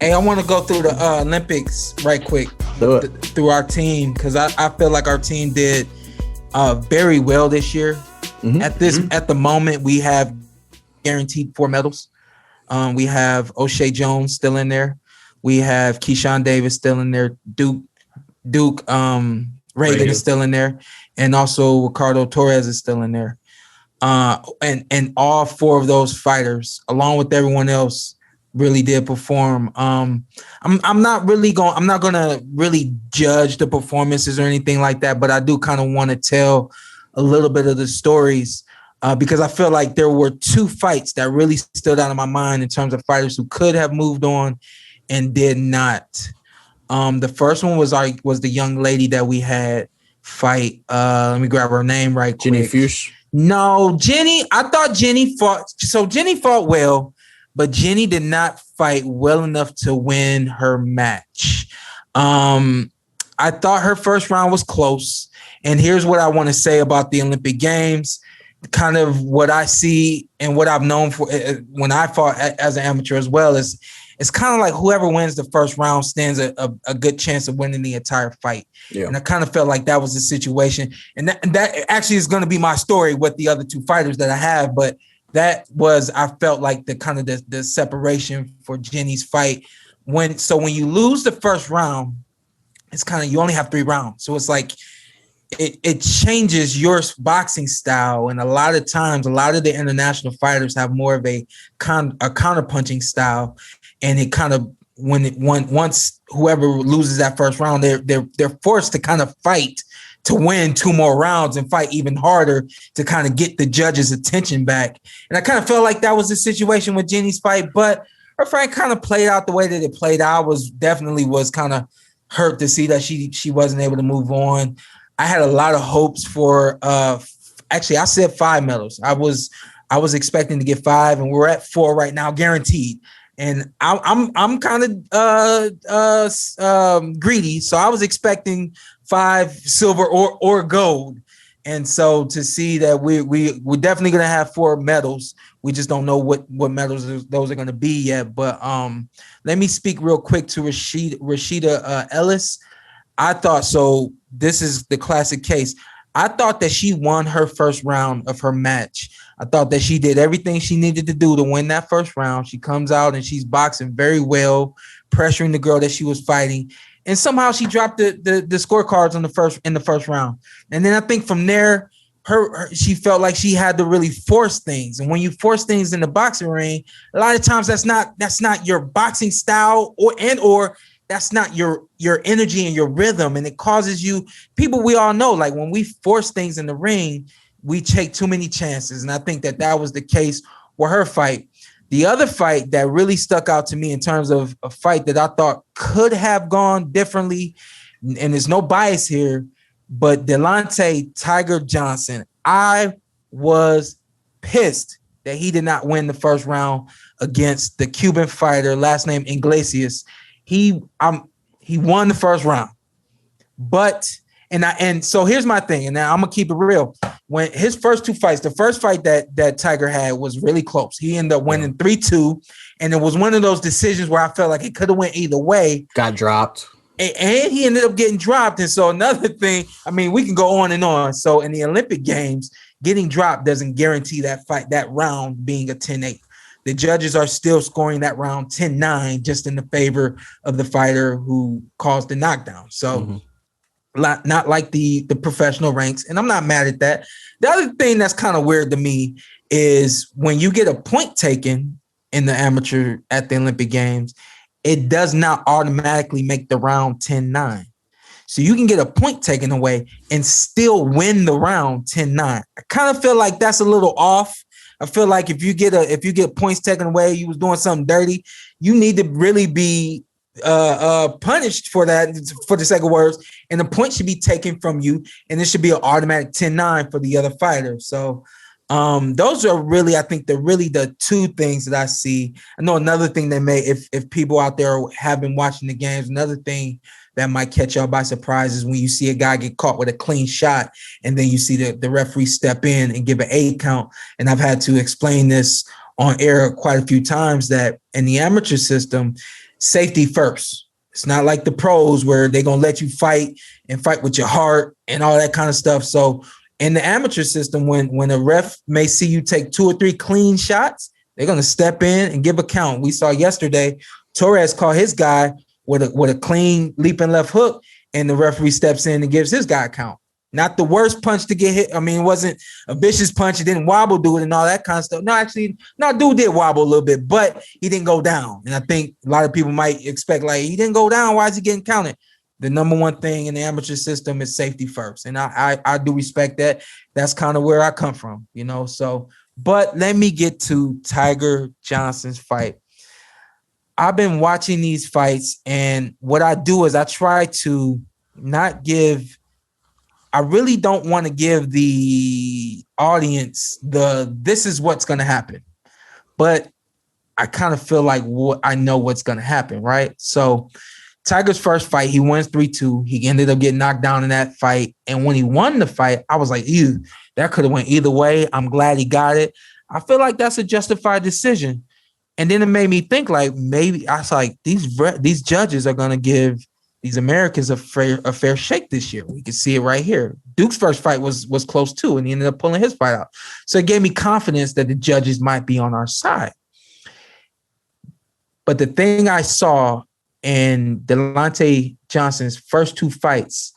Hey, I want to go through the Olympics right quick through our team because I feel like our team did very well this year. At the moment, we have guaranteed 4 medals. We have O'Shea Jones still in there. We have Keyshawn Davis still in there. Duke Reagan is still in there, and also Ricardo Torres is still in there. And all 4 of those fighters, along with everyone else, really did perform. I'm not gonna really judge the performances or anything like that, but I do kind of want to tell a little bit of the stories because I feel like there were 2 fights that really stood out in my mind in terms of fighters who could have moved on and did not. The first one was the young lady that we had fight. Let me grab her name right quick. Jenny Fuchs. No, Jenny. I thought Jenny fought. So Jenny fought well, but Jenny did not fight well enough to win her match. I thought her first round was close. And here's what I want to say about the Olympic Games. Kind of what I see and what I've known for when I fought as an amateur as well is it's kind of like whoever wins the first round stands a good chance of winning the entire fight. Yeah. And I kind of felt like that was the situation. And that actually is going to be my story with the other 2 fighters that I have. But that was, I felt like the kind of the separation for Jenny's fight. When you lose the first round, it's kind of, you only have 3 rounds. So it's like, it changes your boxing style. And a lot of times, a lot of the international fighters have more of a counter punching style. And it kind of, once whoever loses that first round, they're forced to kind of fight to win 2 more rounds and fight even harder to kind of get the judges' attention back. And I kind of felt like that was the situation with Jenny's fight, but her fight kind of played out the way that it played out. Was kind of hurt to see that she wasn't able to move on. I had a lot of hopes for actually I said 5 medals. I was expecting to get 5, and we're at 4 right now, guaranteed. And I'm kind of greedy, so I was expecting 5 silver or gold. And so to see that we're definitely going to have 4 medals. We just don't know what medals those are going to be yet. But let me speak real quick to Rashida Ellis. I thought so. This is the classic case. I thought that she won her first round of her match. I thought that she did everything she needed to do to win that first round. She comes out and she's boxing very well, pressuring the girl that she was fighting. And somehow she dropped the scorecards in the first round. And then I think from there, she felt like she had to really force things. And when you force things in the boxing ring, a lot of times that's not your boxing style or that's not your energy and your rhythm. And it causes you, people we all know, like when we force things in the ring, we take too many chances. And I think that was the case with her fight. The other fight that really stuck out to me in terms of a fight that I thought could have gone differently, and there's no bias here, but Delonte Tiger Johnson, I was pissed that he did not win the first round against the Cuban fighter, last name Iglesias. He won the first round, and so here's my thing, and now I'm gonna keep it real. When his first 2 fights, the first fight that Tiger had was really close. He ended up winning 3-2, and it was one of those decisions where I felt like it could have went either way. Got dropped, and he ended up getting dropped. And so another thing, I mean, we can go on and on. So in the Olympic Games, getting dropped doesn't guarantee that round being a 10-8. The judges are still scoring that round 10-9 just in the favor of the fighter who caused the knockdown. So not like the professional ranks. And I'm not mad at that. The other thing that's kind of weird to me is when you get a point taken in the amateur at the Olympic Games, it does not automatically make the round 10-9. So you can get a point taken away and still win the round 10-9. I kind of feel like that's a little off. I feel like if you get points taken away, you was doing something dirty, you need to really be punished for that, for the sake of words, and the point should be taken from you, and it should be an automatic 10-9 for the other fighter. So those are really, I think, the 2 things that I see. I know another thing that may, if people out there have been watching the games, another thing that might catch y'all by surprise is when you see a guy get caught with a clean shot and then you see the referee step in and give an 8 count. And I've had to explain this on air quite a few times that in the amateur system, safety first. It's not like the pros where they're going to let you fight with your heart and all that kind of stuff. So in the amateur system, when a ref may see you take 2 or 3 clean shots, they're going to step in and give a count. We saw yesterday, Torres caught his guy with a clean leaping left hook, and the referee steps in and gives his guy a count. Not the worst punch to get hit. I mean, it wasn't a vicious punch. It didn't wobble, do it, and all that kind of stuff. No, actually, dude did wobble a little bit, but he didn't go down. And I think a lot of people might expect, like, he didn't go down. Why is he getting counted? The number one thing in the amateur system is safety first. And I do respect that. That's kind of where I come from, you know. So, but let me get to Tiger Johnson's fight. I've been watching these fights, and what I do is I try to not give – I really don't want to give the audience this is what's going to happen, but I kind of feel like I know what's going to happen, right? So Tiger's first fight, he wins 3-2. He ended up getting knocked down in that fight. And when he won the fight, I was like, ew, that could have went either way. I'm glad he got it. I feel like that's a justified decision. And then it made me think, like, maybe I was like, these judges are going to give these Americans a fair shake this year. We can see it right here. Duke's first fight was close too, and he ended up pulling his fight out. So it gave me confidence that the judges might be on our side. But the thing I saw in Delonte Johnson's first 2 fights,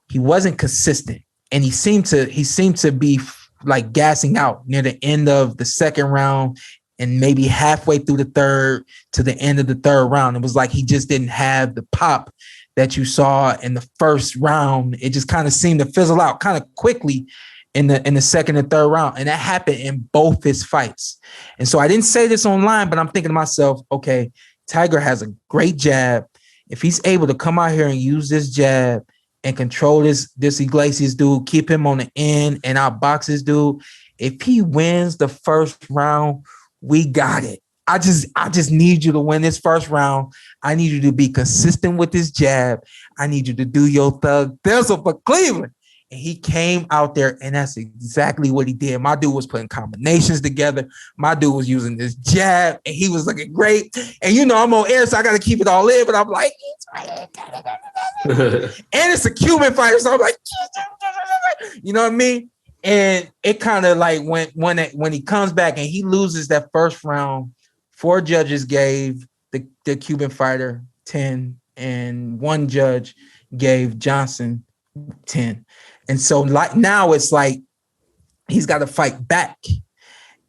he wasn't consistent, and he seemed to be like gassing out near the end of the second round and maybe halfway through the third to the end of the third round. It was like he just didn't have the pop that you saw in the first round. It just kind of seemed to fizzle out kind of quickly in the second and third round. And that happened in both his fights. And so I didn't say this online, but I'm thinking to myself, okay, Tiger has a great jab. If he's able to come out here and use this jab and control this Iglesias dude, keep him on the end and outbox this dude, if he wins the first round, we got it. I just need you to win this first round. I need you to be consistent with this jab. I need you to do your thug thizzle for Cleveland. And he came out there, and that's exactly what he did. My dude was putting combinations together. My dude was using this jab, and he was looking great. And, you know, I'm on air, so I got to keep it all in. But I'm like, and it's a Cuban fighter, so I'm like, you know what I mean? And it kind of like when he comes back and he loses that first round, 4 judges gave the Cuban fighter 10, and 1 judge gave Johnson 10. And so like now it's like he's got to fight back.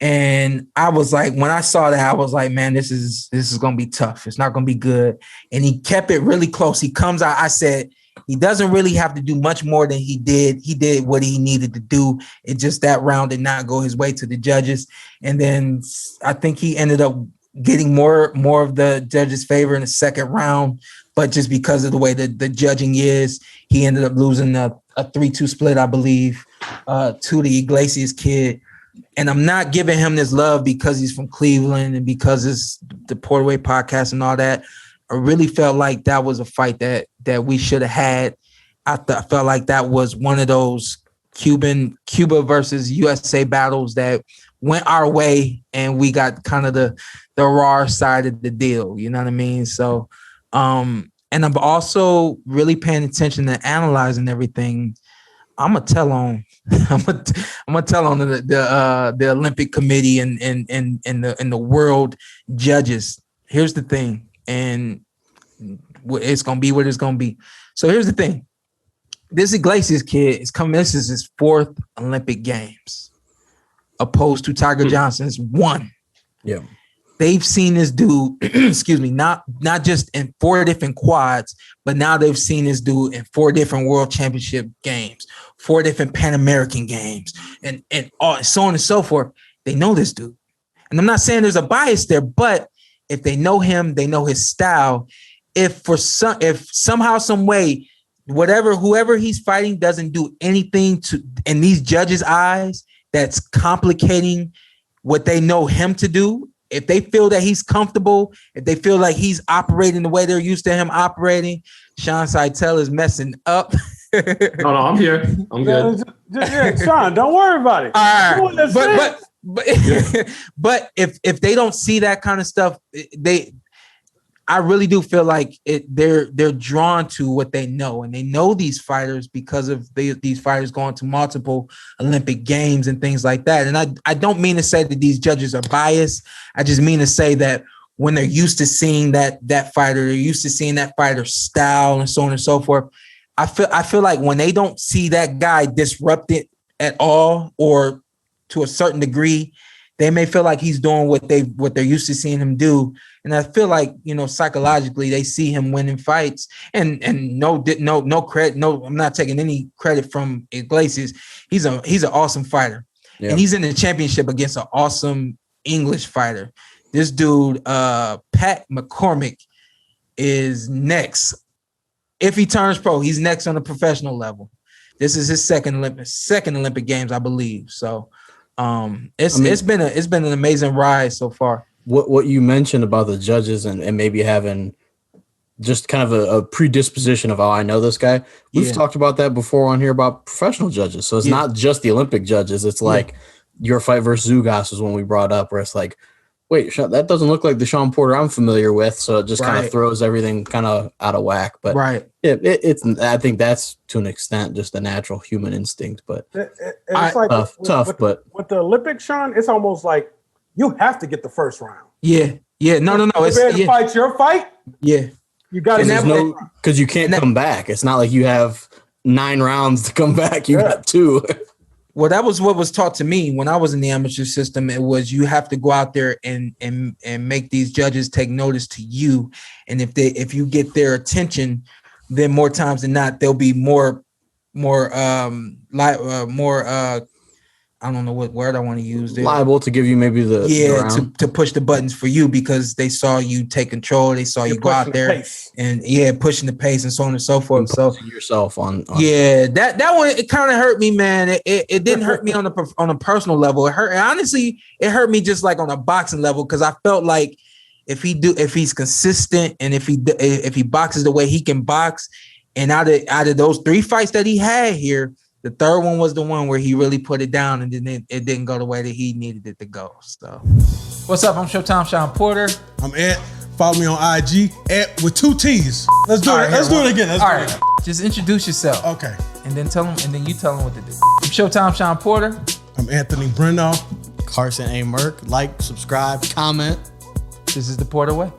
And I was like, when I saw that, I was like, man, this is going to be tough. It's not going to be good. And he kept it really close. He comes out. I said, he doesn't really have to do much more than he did. He did what he needed to do. It just that round did not go his way to the judges. And then I think he ended up getting more of the judges' favor in the second round. But just because of the way that the judging is, he ended up losing a 3-2 split, I believe, to the Iglesias kid. And I'm not giving him this love because he's from Cleveland and because it's the Porterweight podcast and all that. I really felt like that was a fight that we should have had. I felt like that was one of those Cuba versus USA battles that went our way, and we got kind of the raw side of the deal. You know what I mean? So, and I'm also really paying attention to analyzing everything. I'm gonna tell on the Olympic Committee and the world judges. Here's the thing, and it's gonna be what it's gonna be. So here's the thing: this Iglesias kid is coming. This is his 4th Olympic Games, opposed to Tiger Johnson's 1. Yeah. They've seen this dude, excuse me, not just in 4 different quads, but now they've seen this dude in 4 different World Championship games, 4 different Pan American games, and so on and so forth. They know this dude. And I'm not saying there's a bias there, but if they know him, they know his style. If somehow, some way, whoever he's fighting doesn't do anything in these judges' eyes that's complicating what they know him to do, if they feel that he's comfortable, if they feel like he's operating the way they're used to him operating, Sean Seitel is messing up. No, I'm here. I'm good. Yeah, Sean, don't worry about it. All right. But if they don't see that kind of stuff, I really do feel like they're drawn to what they know, and they know these fighters because of these fighters going to multiple Olympic games and things like that. And I don't mean to say that these judges are biased. I just mean to say that when they're used to seeing that fighter, they're used to seeing that fighter's style and so on and so forth. I feel like when they don't see that guy disrupted at all, or to a certain degree, they may feel like he's doing what they're used to seeing him do. And I feel like, psychologically they see him winning fights, and no credit. No, I'm not taking any credit from Iglesias. He's an awesome fighter. Yeah. And he's in the championship against an awesome English fighter. This dude, Pat McCormick, is next. If he turns pro, he's next on the professional level. This is his second Olympic Games, I believe. So it's been an amazing ride so far. What you mentioned about the judges and maybe having just kind of a predisposition of, I know this guy. We've talked about that before on here about professional judges. So it's not just the Olympic judges. It's like your fight versus Zugas is when we brought up, where it's like, wait, that doesn't look like the Shawn Porter I'm familiar with. So it just kind of throws everything kind of out of whack. But it's I think that's to an extent just a natural human instinct. But it's like tough. But with the Olympics, Shawn, it's almost like you have to get the first round. Yeah. No. It's fight's your fight. Yeah. You got to because you can't come back. It's not like you have 9 rounds to come back. You got 2. Well, that was what was taught to me when I was in the amateur system. It was you have to go out there and make these judges take notice to you, and if you get their attention, then more times than not they'll be more I don't know what word I want to use there. Liable to give you maybe the to push the buttons for you because they saw you take control. They saw you go out there and pushing the pace and so on and so forth. So yourself on that one, it kind of hurt me, man. It didn't hurt me on a personal level. It hurt, honestly, it hurt me just like on a boxing level, because I felt like if he's consistent and if he boxes the way he can box, and out of those 3 fights that he had here, the third one was the one where he really put it down, and then it didn't go the way that he needed it to go. So, what's up? I'm Showtime Shawn Porter. I'm Ed. Follow me on IG, Ed with 2 T's. Let's do it. Let's do it again. Just introduce yourself. Okay. And then you tell them what to do. I'm Showtime Shawn Porter. I'm Anthony Brenagh. Carson A. Merk. Like, subscribe, comment. This is the Porter Way.